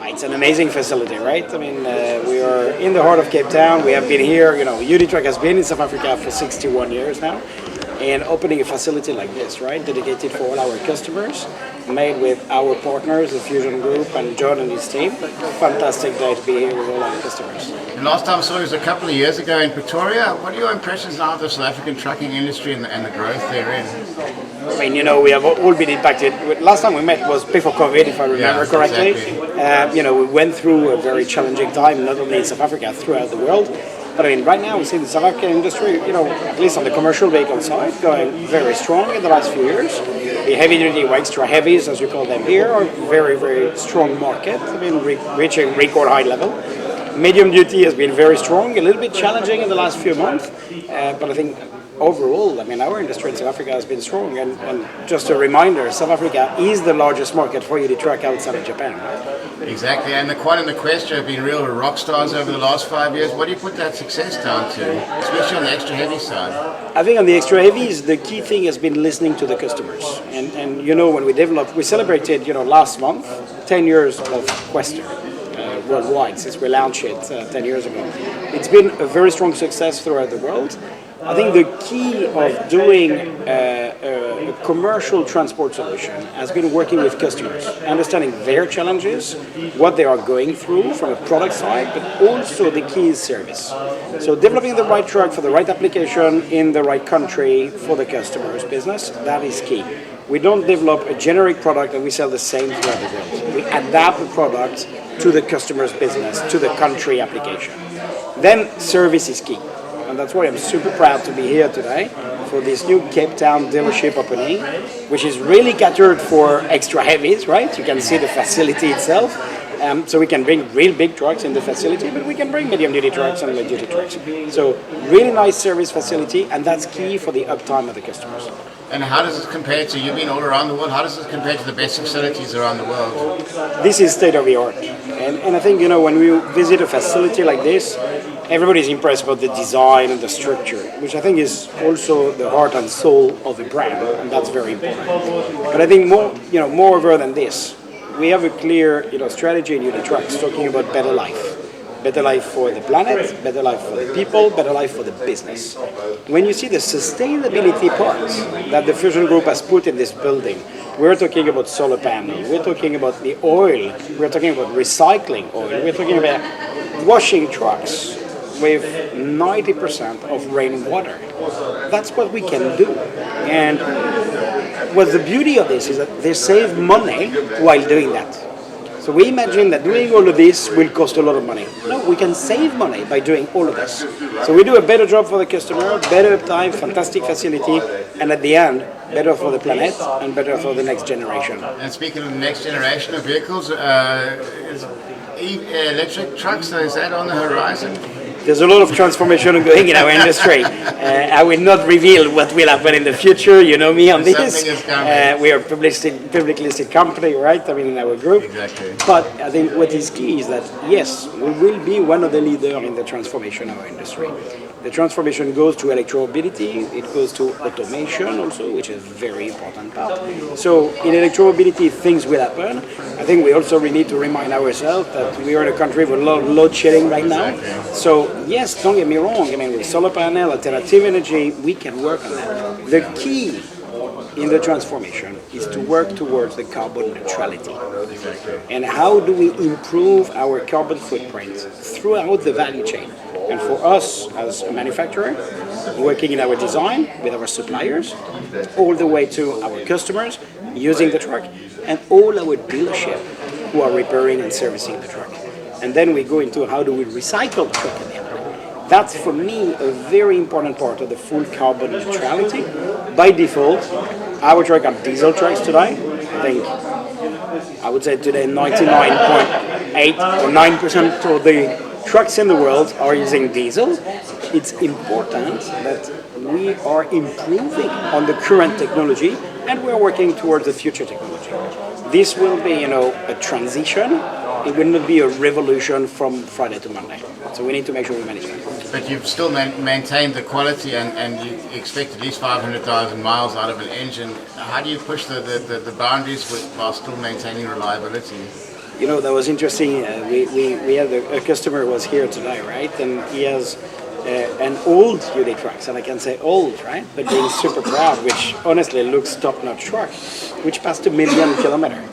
It's an amazing facility, right? I mean, we are in the heart of Cape Town. We have been here, Unitrack has been in South Africa for 61 years now. And opening a facility like this, right, dedicated for all our customers, made with our partners, the Fusion Group, and John and his team. Fantastic day to be here with all our customers. The last time I saw you was a couple of years ago in Pretoria. What are your impressions now of the South African trucking industry and the growth therein? I mean, we have all been impacted. Last time we met was before COVID, if I remember correctly. Exactly. We went through a very challenging time, not only in South Africa, throughout the world. But I mean, right now we see the South African industry, at least on the commercial vehicle side, going very strong in the last few years. The heavy-duty or extra heavies, as we call them here, are very, very strong market. I mean, reaching record high level. Medium duty has been very strong, a little bit challenging in the last few months, but I think overall, I mean, our industry in South Africa has been strong. And just a reminder, South Africa is the largest market for Unitrack outside of Japan. Exactly, and the Quad and the Quester have been real rock stars over the last 5 years. What do you put that success down to, especially on the extra heavy side? I think on the extra heavies, the key thing has been listening to the customers. And when we celebrated, last month, 10 years of Quester worldwide since we launched it 10 years ago. It's been a very strong success throughout the world. I think the key of doing a commercial transport solution has been working with customers, understanding their challenges, what they are going through from a product side, but also the key is service. So developing the right truck for the right application in the right country for the customer's business, that is key. We don't develop a generic product and we sell the same throughout the world. We adapt the product to the customer's business, to the country application. Then service is key. And that's why I'm super proud to be here today for this new Cape Town dealership opening, which is really catered for extra heavies, right? You can see the facility itself. So we can bring real big trucks in the facility, but we can bring medium-duty trucks and light-duty trucks. So really nice service facility, and that's key for the uptime of the customers. And how does it compare to, you've been all around the world, how does it compare to the best facilities around the world? This is state-of-the-art. And I think, when we visit a facility like this, everybody's impressed about the design and the structure, which I think is also the heart and soul of the brand, and that's very important. But I think moreover than this, we have a clear, strategy in Unitrack talking about better life. Better life for the planet, better life for the people, better life for the business. When you see the sustainability part that the Fusion Group has put in this building, we're talking about solar panel, we're talking about the oil, we're talking about recycling oil, we're talking about washing trucks with 90% of rainwater. That's what we can do. And what's the beauty of this is that they save money while doing that. So we imagine that doing all of this will cost a lot of money. No, we can save money by doing all of this. So we do a better job for the customer, better uptime, fantastic facility, and at the end, better for the planet and better for the next generation. And speaking of the next generation of vehicles, electric trucks, is that on the horizon? There's a lot of transformation going in our industry. I will not reveal what will happen in the future. You know me on this. We are a public listed company, right? I mean, in our group. Exactly. But I think what is key is that, yes, we will be one of the leaders in the transformation of our industry. The transformation goes to electromobility, it goes to automation also, which is a very important part. So in electromobility, things will happen. I think we also really need to remind ourselves that we are in a country with a lot of load shedding right now. So yes, don't get me wrong, I mean, with solar panel, alternative energy, we can work on that. The key in the transformation is to work towards the carbon neutrality. And how do we improve our carbon footprint throughout the value chain? And for us as a manufacturer, working in our design with our suppliers, all the way to our customers using the truck, and all our dealership who are repairing and servicing the truck. And then we go into how do we recycle the truck in the end. That's for me a very important part of the full carbon neutrality. By default, our trucks are diesel trucks today. I would say today 99.8 or 9% of the trucks in the world are using diesel. It's important that we are improving on the current technology and we're working towards the future technology. This will be, a transition. It will not be a revolution from Friday to Monday. So we need to make sure we manage that. But you've still maintained the quality and you expect at least 500,000 miles out of an engine. How do you push the boundaries while still maintaining reliability? You know, that was interesting. We had a customer who was here today, right? And he has an old UD trucks, and I can say old, right? But being super proud, which honestly looks top-notch truck, which passed 1 million kilometers.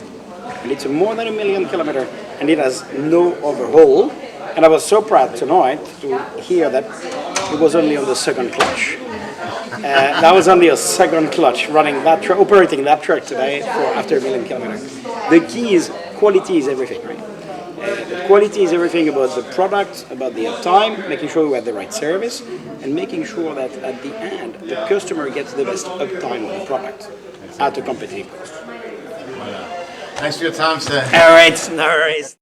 And it's more than 1 million kilometers, and it has no overhaul. And I was so proud tonight to hear that it was only on the second clutch. That was only a second clutch running that truck, operating that truck today for after 1 million kilometers. The key is quality is everything, right? The quality is everything about the product, about the uptime, making sure we have the right service, and making sure that at the end the customer gets the best uptime of the product at a competitive cost. Thanks for your time, sir. All right, no worries.